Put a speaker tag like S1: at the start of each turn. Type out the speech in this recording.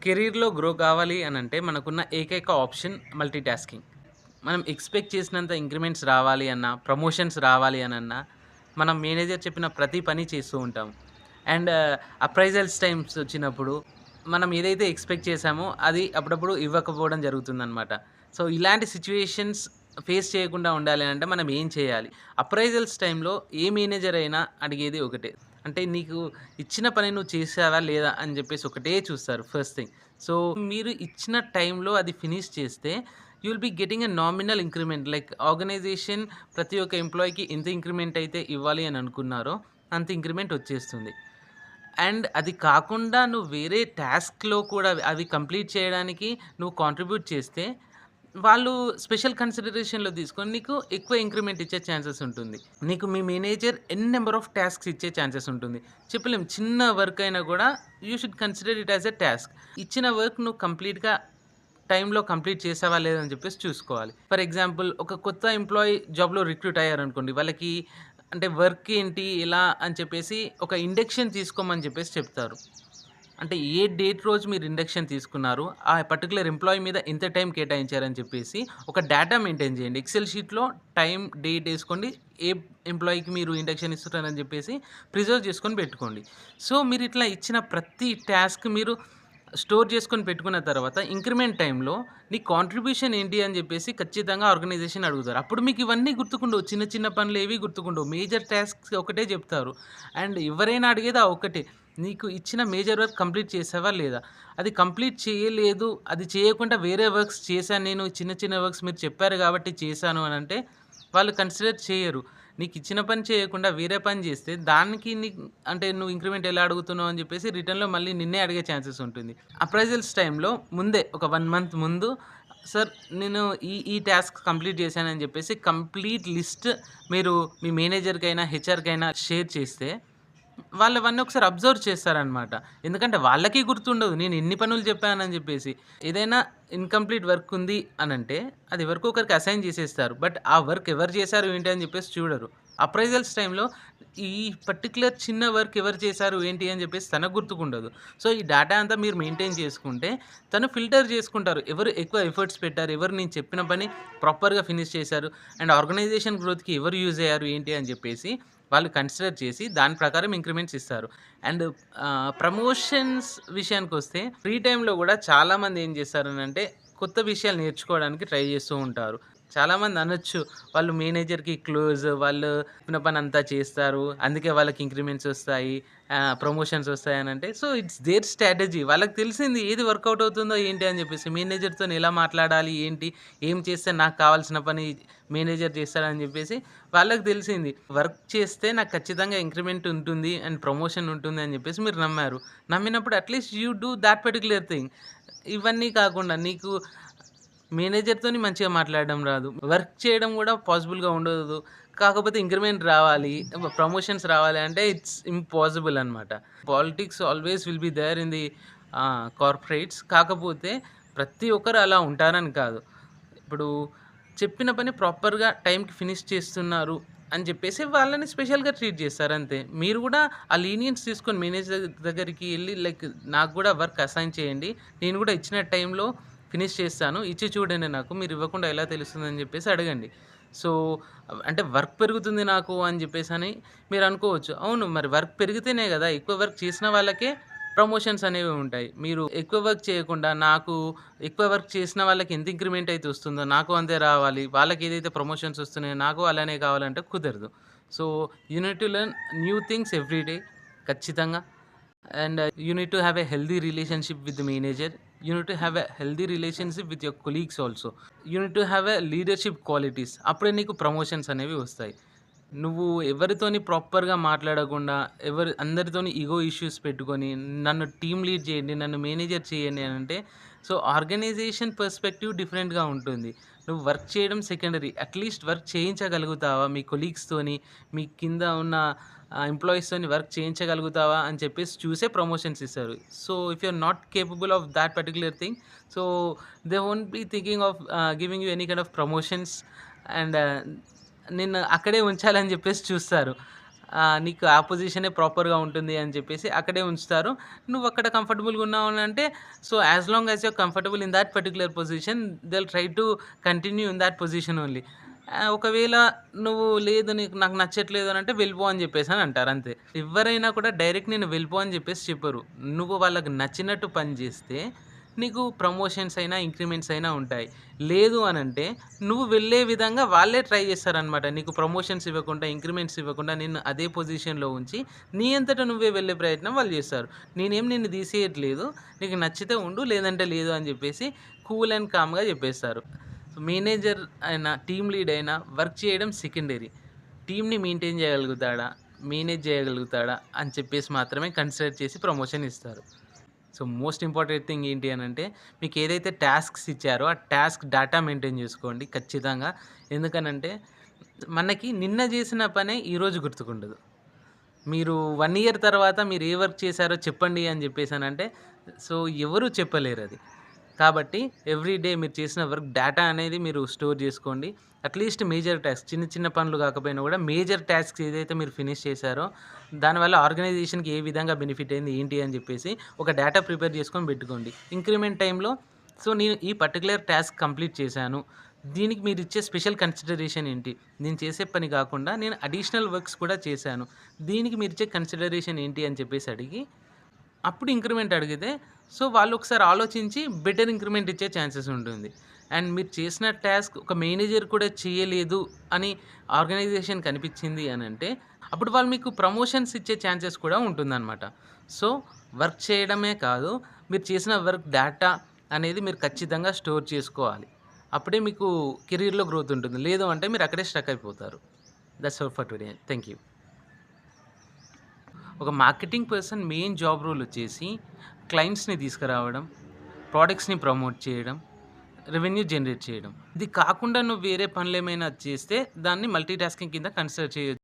S1: కెరీర్‌లో గ్రో కావాలి అనంటే మనకున్న ఏకైక ఆప్షన్ మల్టీ టాస్కింగ్. మనం ఎక్స్‌పెక్ట్ చేసినంత ఇంక్రిమెంట్స్ రావాలి అన్నా, ప్రమోషన్స్ రావాలి అనన్నా, మనం మేనేజర్ చెప్పిన ప్రతి పని చేస్తూ ఉంటాం. అండ్ అప్రైజల్స్ టైమ్స్ వచ్చినప్పుడు మనం ఏదైతే ఎక్స్‌పెక్ట్ చేశామో అది అప్పుడప్పుడు ఇవ్వకపోవడం జరుగుతుందనమాట. సో, ఇలాంటి సిట్యుయేషన్స్ ఫేస్ చేయకుండా ఉండాలి అంటే మనం ఏం చేయాలి? అప్రైజల్స్ టైమ్‌లో ఏ మేనేజర్ అయినా అడిగేది ఒకటే. అంటే నీకు ఇచ్చిన పని నువ్వు చేశావా లేదా అని జెప్పేసి ఒకటే చూస్తారు ఫస్ట్ థింగ్. సో, మీరు ఇచ్చిన టైంలో అది ఫినిష్ చేస్తే you will be getting a nominal increment. Like organization ప్రతి ఒక్క ఎంప్లాయీకి ఎంత ఇంక్రిమెంట్ అయితే ఇవ్వాలి అని అనుకున్నారో అంత ఇంక్రిమెంట్ వచ్చేస్తుంది. అండ్ అది కాకుండా నువ్వు వేరే టాస్క్‌లో కూడా అవి కంప్లీట్ చేయడానికి నువ్వు కాంట్రిబ్యూట్ చేస్తే వాళ్ళు స్పెషల్ కన్సిడరేషన్‌లో తీసుకొని నీకు ఎక్కువ ఇంక్రిమెంట్ ఇచ్చే ఛాన్సెస్ ఉంటుంది. నీకు మీ మేనేజర్ నంబర్ ఆఫ్ టాస్క్స్ ఇచ్చే ఛాన్సెస్ ఉంటుంది. చెప్పలేం, చిన్న వర్క్ అయినా కూడా you should consider it as a task. ఇచ్చిన వర్క్ నువ్వు కంప్లీట్‌గా టైంలో కంప్లీట్ చేసావా లేదా అని చెప్పేసి చూసుకోవాలి. ఫర్ ఎగ్జాంపుల్ ఒక కొత్త ఎంప్లాయీ జాబ్‌లో రిక్రూట్ అయ్యారనుకోండి. వాళ్ళకి అంటే వర్క్ ఏంటి, ఎలా అని చెప్పేసి ఒక ఇండక్షన్ తీసుకోమని చెప్పేసి చెప్తారు. అంటే ఏ డేట్ రోజు మీరు ఇండక్షన్ తీసుకున్నారు, ఆ పర్టిక్యులర్ ఎంప్లాయీ మీద ఎంత టైం కేటాయించారని చెప్పేసి ఒక డేటా మెయింటైన్ చేయండి. ఎక్సెల్ షీట్‌లో టైం, డేట్ ఏసుకోండి. ఏ ఎంప్లాయీకి మీరు ఇండక్షన్ ఇస్తున్నారని చెప్పేసి ప్రిజర్వ్ చేసుకొని పెట్టుకోండి. సో, మీరిట్లా ఇచ్చిన ప్రతి టాస్క్ మీరు స్టోర్ చేసుకొని పెట్టుకున్న తర్వాత ఇంక్రిమెంట్ టైమ్‌లో నీ కాంట్రిబ్యూషన్ ఏంటి అని చెప్పేసి ఖచ్చితంగా ఆర్గనైజేషన్ అడుగుతారు. అప్పుడు మీకు ఇవన్నీ గుర్తుకుండవు. చిన్న చిన్న పనులేవి గుర్తుకుండవు. మేజర్ టాస్క్స్ ఒకటే చెప్తారు. అండ్ ఎవరైనా అడిగేది ఆ ఒక్కటే. నీకు ఇచ్చిన మేజర్ వర్క్ కంప్లీట్ చేసావా లేదా? అది కంప్లీట్ చేయలేదు, అది చేయకుండా వేరే వర్క్స్ చేశాను నేను, చిన్న చిన్న వర్క్స్ మీరు చెప్పారు కాబట్టి చేశాను అనంటే వాళ్ళు కన్సిడర్ చేయరు. నీకిచ్చిన పని చేయకుండా వేరే పని జేస్తే దానికి అంటే నువ్వు ఇంక్రిమెంట్ ఎలా అడుగుతున్నావు అని జెప్పేసి రిటర్న్‌లో మళ్ళీ నిన్నే అడిగే ఛాన్సెస్ ఉంటుంది. అప్రైజల్స్ టైమ్‌లో ముందే ఒక 1 మంత్ ముందు సార్ నేను ఈ టాస్క్ కంప్లీట్ చేశానని జెప్పేసి కంప్లీట్ లిస్ట్ మీరు మీ మేనేజర్‌కైనా, హెచ్ఆర్‌కైనా షేర్ చేస్తే వాళ్ళవన్నీ ఒకసారి అబ్జర్వ్ చేస్తారనమాట. ఎందుకంటే వాళ్ళకి గుర్తుండదు. నేను ఇన్ని పనులు చెప్పానని జెప్పేసి. ఏదైనా ఇన్‌కంప్లీట్ వర్క్ ఉంది అనంటే అది ఎవరికో ఒకరికి అసైన్ చేసేస్తారు. బట్ ఆ వర్క్ ఎవరు చేశారు ఏంటి అని జెప్పేసి చూడరు. అప్రైజల్స్ టైమ్‌లో ఈ పర్టిక్యులర్ చిన్న వర్క్ ఎవరు చేశారు ఏంటి అని జెప్పేసి తనకు గుర్తుకుండదు. సో, ఈ డేటా అంతా మీరు మెయింటైన్ చేసుకుంటే తను ఫిల్టర్ చేసుకుంటారు. ఎవరు ఎక్కువ ఎఫర్ట్స్ పెట్టారు, ఎవరు నేను చెప్పిన పని ప్రాపర్‌గా ఫినిష్ చేశారు, అండ్ ఆర్గనైజేషన్ గ్రోత్‌కి ఎవరు యూజ్ అయ్యారు ఏంటి అని జెప్పేసి వాళ్ళు కన్సిడర్ చేసి దాని ప్రకారం ఇంక్రిమెంట్స్ ఇస్తారు. అండ్ ప్రమోషన్స్ విషయానికొస్తే ఫ్రీ టైమ్‌లో గూడా చాలామంది ఏం చేస్తారనంటే కొత్త విషయాలు నేర్చుకోవడానికి ట్రై చేస్తూ ఉంటారు. చాలామంది అనొచ్చు వాళ్ళు మేనేజర్‌కి క్లోజ్, వాళ్ళు చెప్పిన పనంతా చేస్తారు. అందుకే వాళ్ళకి ఇంక్రిమెంట్స్ ఒస్తాయి, ప్రమోషన్స్ ఒస్తాయనంటే సో, ఇట్స్ దేర్ స్ట్రాటజీ. వాళ్ళకి తెలిసింది ఏది వర్కౌట్ అవుతుందో ఏంటి అని జెప్పేసి మేనేజర్‌తోని ఎలా మాట్లాడాలి, ఏంటి, ఏం చేస్తే నాకు కావాల్సిన పని మేనేజర్ చేస్తాడని జెప్పేసి వాళ్ళకి తెలిసింది. వర్క్ చేస్తే నాకు ఖచ్చితంగా ఇంక్రిమెంట్ ఉంటుంది అండ్ ప్రమోషన్ ఉంటుంది అని జెప్పేసి మీరు నమ్మారు. నమ్మినప్పుడు at least you do that particular thing. ఇవన్నీ కాకుండా నీకు మేనేజర్‌తోని మంచిగా మాట్లాడడం రాదు. వర్క్ చేయడం గూడా పాసిబుల్‌గా ఉండదు. కాకపోతే ఇంక్రిమెంట్ రావాలి, ప్రమోషన్స్ రావాలి అంటే ఇట్స్ ఇంపాసిబుల్ అనమాట. Politics always will be there in the corporates. కాకపోతే ప్రతి ఒక్కరు అలా ఉంటారని కాదు. ఇప్పుడు చెప్పిన పని ప్రాపర్‌గా టైంకి ఫినిష్ చేస్తున్నారు అని చెప్పేసి వాళ్ళని స్పెషల్‌గా ట్రీట్ చేస్తారు అంతే. మీరు గూడా ఆ లీనియన్స్ తీసుకొని మేనేజర్ దగ్గరికి ఎళ్లి లైక్ నాకు గూడా వర్క్ అసైన్ చేయండి. నేను గూడా ఇచ్చిన టైంలో ఫినిష్ చేస్తాను. ఇచ్చి చూడండి నాకు. మీరు ఇవ్వకుండా ఎలా తెలుస్తుందని జెప్పేసి అడగండి. సో, అంటే వర్క్ పెరుగుతుంది నాకు అని జెప్పేసని మీరనుకోవచ్చు. అవును, మరి వర్క్ పెరిగితేనే గదా! ఎక్కువ వర్క్ చేసిన వాళ్ళకే ప్రమోషన్స్ అనేవి ఉంటాయి. మీరు ఎక్కువ వర్క్ చేయకుండా నాకు ఎక్కువ వర్క్ చేసిన వాళ్ళకి ఎంత ఇంక్రిమెంట్ అయితే వస్తుందో నాకు అంతే రావాలి, వాళ్ళకి ఏదైతే ప్రమోషన్స్ వస్తున్నాయో నాకు అలానే కావాలంటే కుదరదు. So, you need to learn new things every day ఖచ్చితంగా. And you need to have a healthy relationship with the manager. You need to have a healthy relationship with your colleagues also. You need to have a leadership qualities. అప్పుడే నీకు promotions అనేవి వస్తాయి. నువ్వు ఎవరితోని ప్రాపర్‌గా మాట్లాడకుండా, అందరితోని ఇగో issues పెట్టుకొని, నన్ను టీమ్ లీడ్ చేయండి, నన్ను మేనేజర్ చేయండి అనంటే, సో, ఆర్గనైజేషన్ పర్స్పెక్టివ్ డిఫరెంట్‌గా ఉంటుంది. నువ్వు వర్క్ చేయడం సెకండరీ. అట్‌లీస్ట్ వర్క్ చేయించగలుగుతావా మీ కొలీగ్స్‌తోని, మీ కింద ఉన్న ఎంప్లాయీస్‌తోని వర్క్ చేయించగలుగుతావా అని చెప్పేసి చూసే ప్రమోషన్స్ ఇస్తారు. So, if you are not capable of that particular thing, so, they won't be thinking of giving you any kind of promotions. And నిన్ను అక్కడే ఉంచాలని జెప్పేసి చూస్తారు. నీకు ఆ పొజిషనే ప్రాపర్‌గా ఉంటుంది అని చెప్పేసి అక్కడే ఉంచుతారు. నువ్వక్కడ కంఫర్టబుల్‌గా ఉన్నావు అనంటే so, as long as you are comfortable in that particular position they will try to continue in that position only. ఒకవేళ నువ్వు లేదు నాకు నచ్చట్లేదు అనంటే వెళ్ళిపో అని చెప్పేసని అంటారు అంతే. ఎవ్వరైనా కూడా డైరెక్ట్ నేను వెళ్ళిపో అని చెప్పేసి చెప్పరు. నువ్వు వాళ్ళకి నచ్చినట్టు పని జేస్తే నీకు ప్రమోషన్స్ అయినా, ఇంక్రిమెంట్స్ అయినా ఉంటాయి. లేదు అనంటే నువ్వు వెళ్ళే విధంగా వాళ్ళే ట్రై చేస్తారనమాట. నీకు ప్రమోషన్స్ ఇవ్వకుండా, ఇంక్రిమెంట్స్ ఇవ్వకుండా నిన్ను అదే పొజిషన్‌లో ఉంచి నీ అంతట నువ్వే వెళ్ళే ప్రయత్నం వాళ్ళు చేస్తారు. నేనేం నిన్ను తీసేయట్లేదు. నీకు నచ్చితే ఉండు లేదంటే లేదు అని చెప్పేసి కూల్ అండ్ కామ్‌గా చెప్పేస్తారు. మేనేజర్ అయినా, టీమ్ లీడ్ అయినా వర్క్ చేయడం సెకండరీ. టీమ్‌ని మెయింటైన్ చేయగలుగుతాడా? మేనేజ్ చేయగలుగుతాడా? అని చెప్పేసి మాత్రమే కన్సిడర్ చేసి ప్రమోషన్ ఇస్తారు. సో, మోస్ట్ ఇంపార్టెంట్ థింగ్ ఏంటి అనంటే, మీకేదైతే టాస్క్స్ ఇచ్చారో, ఆ టాస్క్ డేటా మెయింటైన్ జేసుకోండి ఖచ్చితంగా. ఎందుకనంటే, మనకి నిన్న జేసిన పనే ఈరోజు గుర్తుకుండదు. మీరు 1 ఇయర్ తర్వాత మీరు ఏ వర్క్ చేశారో చెప్పండి అని జెప్పేసనంటే, సో, ఎవరు చెప్పలేరది. కాబట్టి ఎవ్రీ డే మీరు చేసిన వర్క్ డేటా అనేది మీరు స్టోర్ జేసుకోండి. అట్‌లీస్ట్ మేజర్ టాస్క్ చిన్న చిన్న పనులు గాకపోయినా గూడా మేజర్ టాస్క్స్ ఏదైతే మీరు ఫినిష్ చేశారో, దానివల్ల ఆర్గనైజేషన్‌కి ఏ విధంగా బెనిఫిట్ అయింది, ఏంటి అని జెప్పేసి ఒక డేటా ప్రిపేర్ జేసుకొని బెట్టుకోండి. ఇంక్రిమెంట్ టైమ్‌లో సో, నేను ఈ పర్టిక్యులర్ టాస్క్ కంప్లీట్ చేశాను. దీనికి మీరిచ్చే స్పెషల్ కన్సిడరేషన్ ఏంటి? నేను చేసే పని గాకుండా నేను అడిషనల్ వర్క్స్ కూడా చేశాను. దీనికి మీరిచ్చే కన్సిడరేషన్ ఏంటి అని చెప్పేసి అడిగి అప్పుడు ఇంక్రిమెంట్ అడిగితే, సో, వాళ్ళొకసారి ఆలోచించి బెటర్ ఇంక్రిమెంట్ ఇచ్చే ఛాన్సెస్ ఉంటుంది. అండ్ మీరు చేసిన టాస్క్ ఒక మేనేజర్ కూడా చేయలేదు అని ఆర్గనైజేషన్‌కి అనిపిచ్చింది అనంటే, అప్పుడు వాళ్ళు మీకు ప్రమోషన్స్ ఇచ్చే ఛాన్సెస్ కూడా ఉంటుందనమాట. సో, వర్క్ చేయడమే కాదు, మీరు చేసిన వర్క్ డేటా అనేది మీరు ఖచ్చితంగా స్టోర్ చేసుకోవాలి. అప్పుడే మీకు కెరియర్‌లో గ్రోత్ ఉంటుంది. లేదు అంటే మీరు అక్కడే స్ట్రక్ అయిపోతారు. That's all for today. Thank you. ఒక marketing person main job role వచ్చేసి క్లయింట్స్‌ని తీసుకురావడం, ప్రొడక్ట్స్‌ని ప్రమోట్ చేయడం, రెవెన్యూ జనరేట్ చేయడం. ఇది కాకుండా నువ్వు వేరే పనులేమైనా చేస్తే దాన్ని మల్టీ టాస్కింగ్ కింద కన్సిడర్ చేయొచ్చు.